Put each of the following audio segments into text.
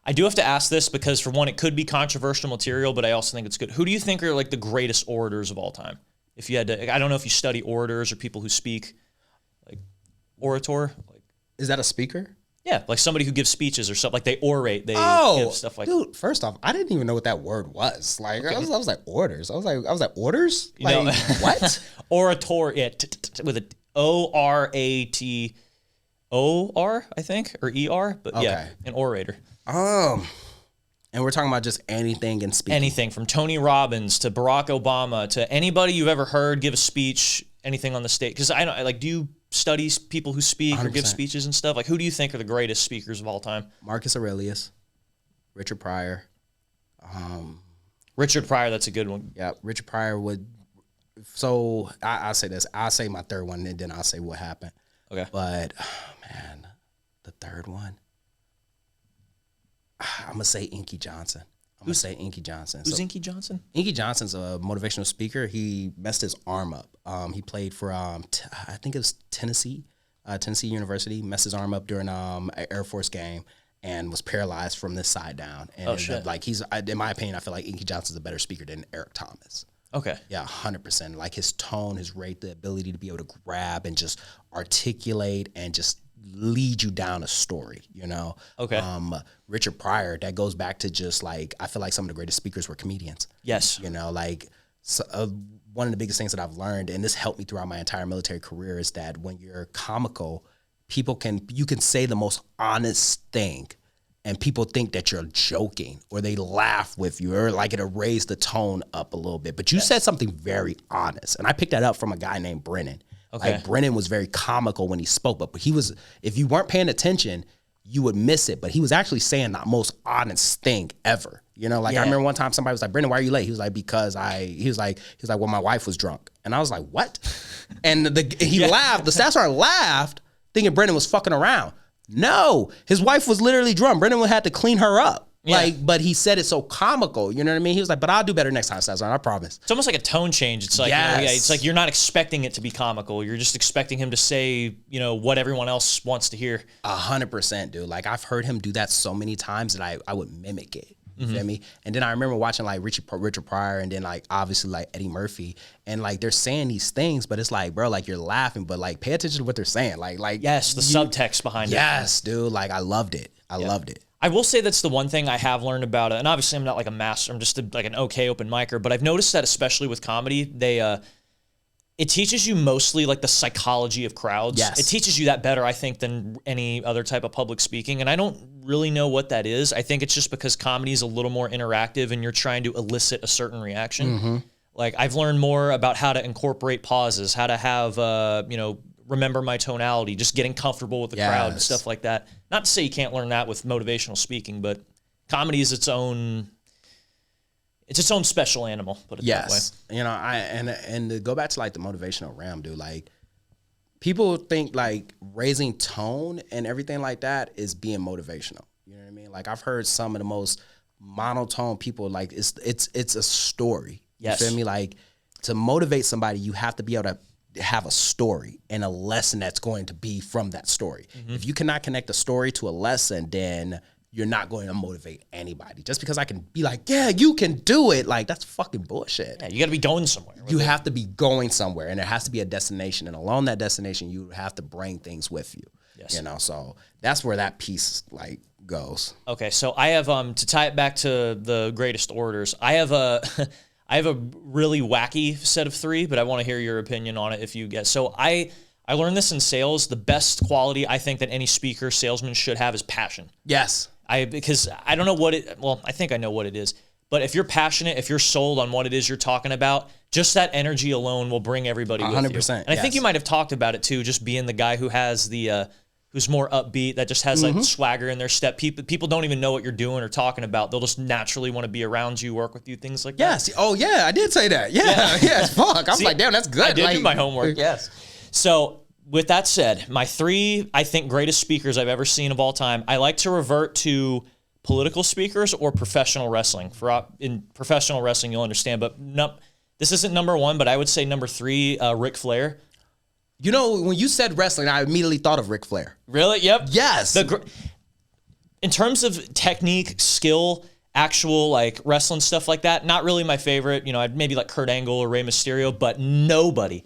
I do have to ask this because, for one, it could be controversial material, but I also think it's good. Who do you think are like the greatest orators of all time? If you had to, I don't know if you study orators or people who speak, like orator. Like, Is that a speaker? yeah, like somebody who gives speeches or stuff. Like they orate, they give stuff like. Dude, first off, I didn't even know what that word was. Like, I was like, orders. I was like, orders? Like, know, what? Orator, yeah, with a ORATOR, I think, or ER, but yeah, an orator. And we're talking about just anything in speaking. Anything from Tony Robbins to Barack Obama to anybody you've ever heard give a speech, anything on the stage. Because I don't like, do you study people who speak 100%. Or give speeches and stuff? Like, who do you think are the greatest speakers of all time? Marcus Aurelius, Richard Pryor. Richard Pryor, that's a good one. Yeah, Richard Pryor would. So I'll say this. I'll say my third one, and then I'll say what happened. Okay. But, man, the third one. I'm going to say Inky Johnson. Who's Inky Johnson? Inky Johnson? Inky Johnson's a motivational speaker. He messed his arm up. He played for, I think it was Tennessee University, messed his arm up during an Air Force game and was paralyzed from this side down. And shit. Like in my opinion, I feel like Inky Johnson's a better speaker than Eric Thomas. Okay. Yeah, 100%. Like his tone, his rate, the ability to be able to grab and just articulate and just lead you down a story, you know? Okay. Richard Pryor, that goes back to just like, I feel like some of the greatest speakers were comedians. Yes. You know, like one of the biggest things that I've learned, and this helped me throughout my entire military career, is that when you're comical, you can say the most honest thing and people think that you're joking or they laugh with you or like it'll raise the tone up a little bit. But you said something very honest. And I picked that up from a guy named Brennan. Okay. Like Brennan was very comical when he spoke, but he was, if you weren't paying attention, you would miss it. But he was actually saying the most honest thing ever. You know, like I remember one time somebody was like, "Brennan, why are you late?" He was like, he was like, well, my wife was drunk. And I was like, what? And he laughed. The staff sergeant laughed thinking Brennan was fucking around. No, his wife was literally drunk. Brennan had to clean her up. Yeah. Like, but he said it so comical, you know what I mean? He was like, but I'll do better next time, Staff Sergeant, I promise. It's almost like a tone change. It's like, it's like you're not expecting it to be comical. You're just expecting him to say, what everyone else wants to hear. 100%, dude. Like, I've heard him do that so many times that I would mimic it. You feel me? And then I remember watching like Richard Pryor and then like obviously like Eddie Murphy, and like they're saying these things, but it's like, bro, like you're laughing, but like pay attention to what they're saying. Like yes, the subtext behind it. Yes, dude. Like I loved it. I loved it. I will say that's the one thing I have learned about it, and obviously I'm not like a master, I'm just like an okay open micer, but I've noticed that especially with comedy, it teaches you mostly like the psychology of crowds. Yes. It teaches you that better, I think, than any other type of public speaking, and I don't really know what that is. I think it's just because comedy is a little more interactive and you're trying to elicit a certain reaction. Like I've learned more about how to incorporate pauses, how to have, remember my tonality, just getting comfortable with the crowd and stuff like that. Not to say you can't learn that with motivational speaking, but comedy is its own special animal, put it that way. You know, and to go back to like the motivational realm, dude, like people think like raising tone and everything like that is being motivational. You know what I mean? Like I've heard some of the most monotone people, like it's a story. Yes. You feel me? Like to motivate somebody, you have to be able to have a story and a lesson that's going to be from that story. If you cannot connect a story to a lesson, then you're not going to motivate anybody. Just because I can be like, yeah, you can do it. Like, that's fucking bullshit. Yeah, you got to be going somewhere. You have to be going somewhere, and there has to be a destination. And along that destination, you have to bring things with you. Yes. You know, so that's where that piece, like, goes. Okay, so I have, to tie it back to the greatest orators, I have a really wacky set of three, but I want to hear your opinion on it if you get. So I learned this in sales. The best quality I think that any speaker, salesman should have is passion. Yes. Because I don't know what I think I know what it is. But if you're passionate, if you're sold on what it is you're talking about, just that energy alone will bring everybody 100%, with you. And I think you might have talked about it too, just being the guy who has who's more upbeat, that just has like swagger in their step. People don't even know what you're doing or talking about. They'll just naturally want to be around you, work with you, things like that. Yes. Oh yeah, I did say that. Yeah. Yes. Fuck. I was like, damn, that's good. I did do my homework. Yes. So with that said, my three, I think, greatest speakers I've ever seen of all time, I like to revert to political speakers or professional wrestling. In professional wrestling, you'll understand, but this isn't number one, but I would say number three, Ric Flair. You know, when you said wrestling, I immediately thought of Ric Flair. Really? Yep. Yes. in terms of technique, skill, actual like wrestling stuff like that, not really my favorite. You know, I'd maybe like Kurt Angle or Rey Mysterio, but nobody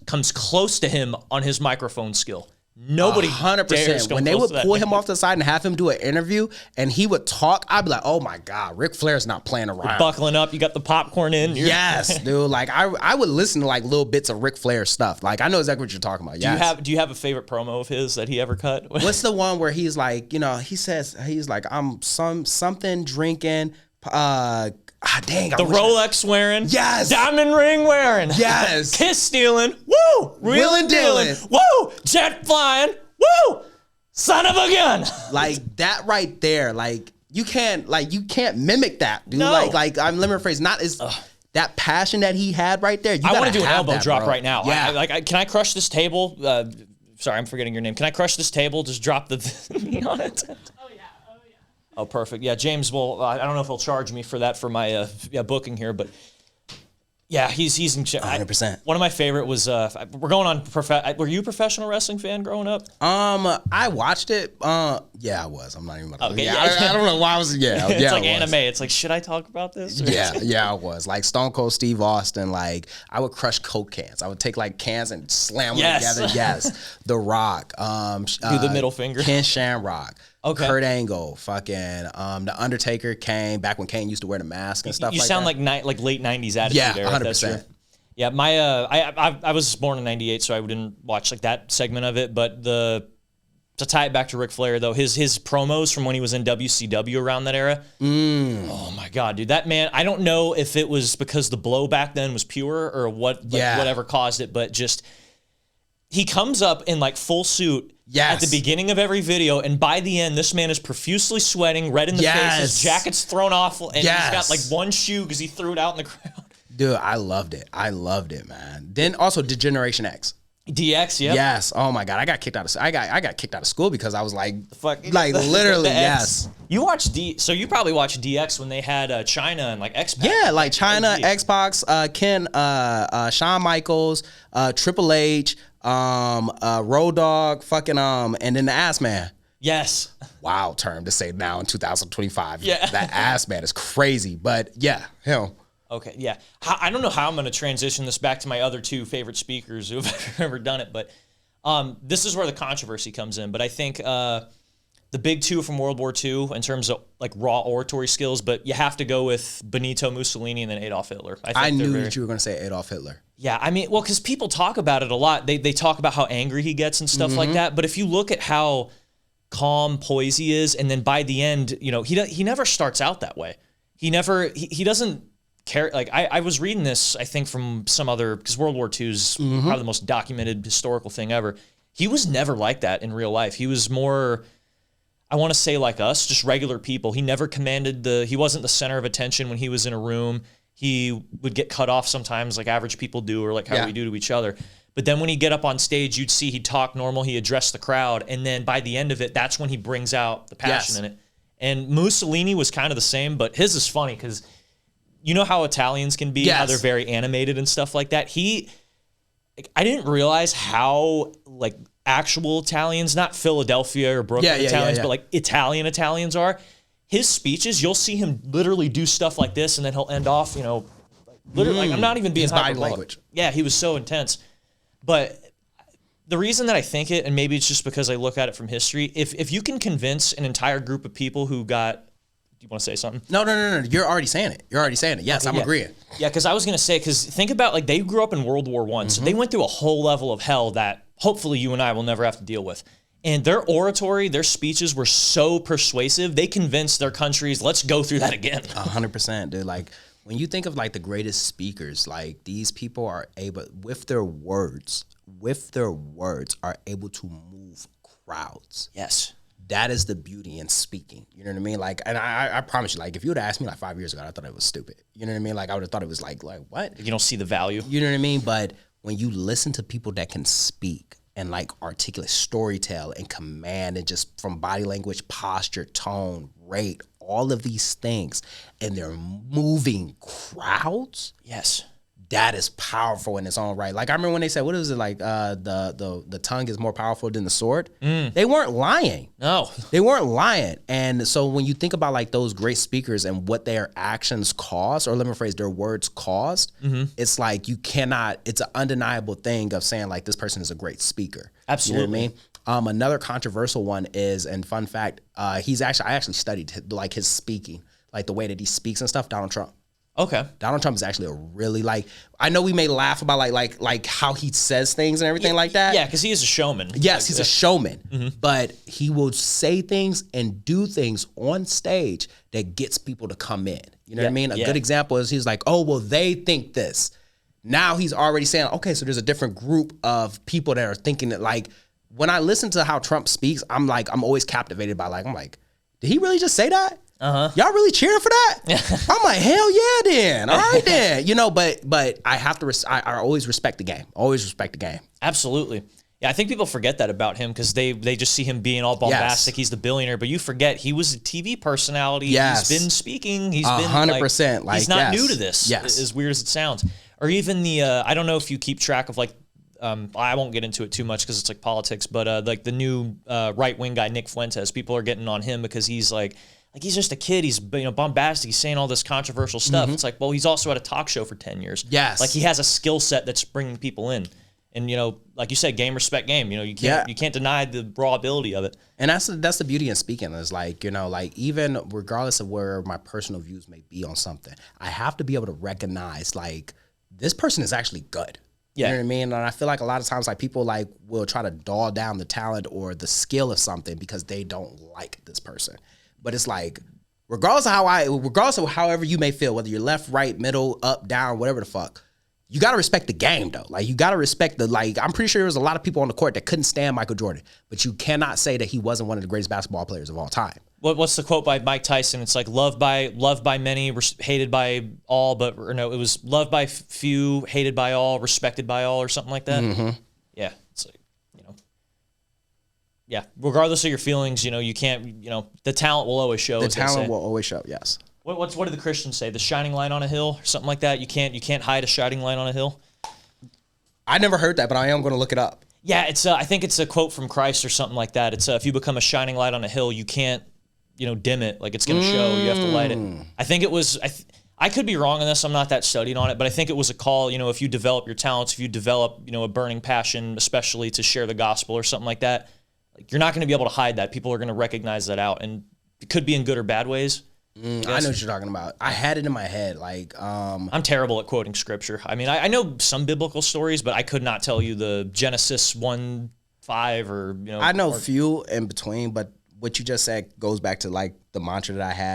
comes close to him on his microphone skill. Nobody 100%. When they would pull him off the side and have him do an interview and he would talk, I'd be like, oh my God, Ric Flair's not playing around. You're buckling up, you got the popcorn in. Yes, dude. Like I would listen to like little bits of Ric Flair stuff. Like I know exactly what you're talking about. Yes. Do you have a favorite promo of his that he ever cut? What's the one where he's like, you know, he's like, I'm something drinking, dang, the Rolex wearing, yes, diamond ring wearing, yes, kiss stealing, woo, wheeling dealing, woo, jet flying, woo, son of a gun. Like that right there, like you can't mimic that, dude. No. Like I'm limiting phrase, not as that passion that he had right there. I want to do an elbow drop bro. right now. Yeah. Can I crush this table? Sorry, I'm forgetting your name. Can I crush this table? Just drop the me on it. Oh, perfect. Yeah, James will. I don't know if he'll charge me for that for my booking here, but yeah, he's in. 100%. One of my favorite was. We're going on. Were you a professional wrestling fan growing up? I watched it. Yeah, I was. I'm not even. About to, okay, I don't know why I was. Yeah, it's yeah, like anime. It's like, should I talk about this? Yeah, I was. Like Stone Cold Steve Austin. Like I would crush Coke cans. I would take like cans and slam them together. Yes, The Rock. Do the middle finger. Ken Shamrock. Okay. Kurt Angle, fucking The Undertaker, Kane, back when Kane used to wear the mask and stuff like that. You sound like late 90s attitude era. Yeah, 100%. Yeah, my I was born in 98, so I didn't watch like that segment of it, but to tie it back to Ric Flair though, his promos from when he was in WCW around that era. Oh my God, dude, that man, I don't know if it was because the blow back then was pure or whatever caused it, but just he comes up in like full suit at the beginning of every video, and by the end, this man is profusely sweating, red in the face, his jacket's thrown off, and he's got like one shoe because he threw it out in the crowd. Dude, I loved it, man. Then also Degeneration X. DX, yeah. Yes. Oh my God, I got kicked out of school because I was like literally, yes. You watched so you probably watched DX when they had China and like X-Pac. Yeah, like China, Xbox, Ken, Shawn Michaels, Triple H, Road Dogg, fucking and then the Ass Man. Yes. Wow, term to say now in 2025. Yeah. That Ass Man is crazy, but yeah, him. Okay, yeah. I don't know how I'm going to transition this back to my other two favorite speakers who have ever done it, but this is where the controversy comes in. But I think the big two from World War II in terms of like raw oratory skills, but you have to go with Benito Mussolini and then Adolf Hitler. I knew that you were going to say Adolf Hitler. Yeah, I mean, well, because people talk about it a lot. They talk about how angry he gets and stuff like that. But if you look at how calm, poised he is, and then by the end, you know, he never starts out that way. He doesn't care. Like I was reading this, I think from some other, because World War II is probably the most documented historical thing ever. He was never like that in real life. He was more, I want to say like us, just regular people. He never commanded he wasn't the center of attention when he was in a room. He would get cut off sometimes like average people do, or like how we do to each other. But then when he'd get up on stage, you'd see he'd talk normal, he addressed the crowd, and then by the end of it, that's when he brings out the passion in it. And Mussolini was kind of the same, but his is funny because you know how Italians can be, how they're very animated and stuff like that. I didn't realize how like actual Italians, not Philadelphia or Brooklyn Italians, but like Italians are. His speeches, you'll see him literally do stuff like this, and then he'll end off, you know, literally. Like, I'm not even being his body language. Yeah, he was so intense. But the reason that I think it, and maybe it's just because I look at it from history, if you can convince an entire group of people who got, do you want to say something? No. You're already saying it. Yes, okay, I'm agreeing. Yeah, because I was going to say, because think about, like, they grew up in World War I, so they went through a whole level of hell that hopefully you and I will never have to deal with. And their oratory, their speeches were so persuasive, they convinced their countries, let's go through that again. 100%, dude. Like, when you think of, like, the greatest speakers, like, these people are able, with their words, are able to move crowds. Yes. That is the beauty in speaking. You know what I mean? Like, and I promise you, like, if you would have asked me like 5 years ago, I thought it was stupid. You know what I mean? Like, I would have thought it was like what? You don't see the value. You know what I mean? But when you listen to people that can speak and like articulate, storytell and command, and just from body language, posture, tone, rate, all of these things, and they're moving crowds. Yes. that is powerful in its own right. Like I remember when they said, what is it like? The tongue is more powerful than the sword. They weren't lying. No. They weren't lying. And so when you think about like those great speakers and what their actions caused, or let me rephrase, their words caused, it's like you cannot, it's an undeniable thing of saying like this person is a great speaker. Absolutely. You know what I mean? Another controversial one is, and fun fact, I actually studied like his speaking, like the way that he speaks and stuff, Donald Trump. Okay. Donald Trump is actually a really like, I know we may laugh about like how he says things and everything like that. Yeah, because he is a showman. Yes, he's a showman, but he will say things and do things on stage that gets people to come in. You know what I mean? A good example is he's like, oh, well, they think this. Now he's already saying, okay, so there's a different group of people that are thinking that like, when I listen to how Trump speaks, I'm always captivated by I'm like, did he really just say that? Y'all really cheering for that? I'm like, hell yeah, then. All right, then. You know, but I have to. I always respect the game. Always respect the game. Absolutely. Yeah, I think people forget that about him because they just see him being all bombastic. Yes. He's the billionaire, but you forget he was a TV personality. Yes. He's been speaking. He's been 100%. He's not new to this. Yes. As weird as it sounds, or even the I don't know if you keep track of I won't get into it too much because it's like politics, but like the new right wing guy Nick Fuentes, people are getting on him because he's like he's just a kid. He's bombastic. He's saying all this controversial stuff. It's like, well, he's also at a talk show for 10 years. Yes. Like he has a skill set that's bringing people in. And like you said, game respect game. You can't deny the raw ability of it. And that's the beauty in speaking is like even regardless of where my personal views may be on something, I have to be able to recognize like this person is actually good. Yeah. You know what I mean? And I feel like a lot of times like people like will try to dull down the talent or the skill of something because they don't like this person. But it's like, regardless of however you may feel, whether you're left, right, middle, up, down, whatever the fuck, you got to respect the game though. Like you got to respect I'm pretty sure there was a lot of people on the court that couldn't stand Michael Jordan, but you cannot say that he wasn't one of the greatest basketball players of all time. What's the quote by Mike Tyson? It's like loved by many, hated by all, it was loved by few, hated by all, respected by all, or something like that. Yeah. It's like, yeah, regardless of your feelings, you can't, the talent will always show. The talent will always show, yes. What do the Christians say? The shining light on a hill or something like that? You can't hide a shining light on a hill? I never heard that, but I am going to look it up. Yeah, it's I think it's a quote from Christ or something like that. It's if you become a shining light on a hill, you can't, dim it. Like it's going to show. You have to light it. I think it was, I could be wrong on this. I'm not that studied on it, but I think it was a call, if you develop your talents, if you develop, a burning passion, especially to share the gospel or something like that, like you're not going to be able to hide that. People are going to recognize that out, and it could be in good or bad ways. I know what you're talking about. I had it in my head. I'm terrible at quoting scripture. I mean, I know some biblical stories, but I could not tell you the Genesis 1:5 or I know few in between, but what you just said goes back to the mantra that I had.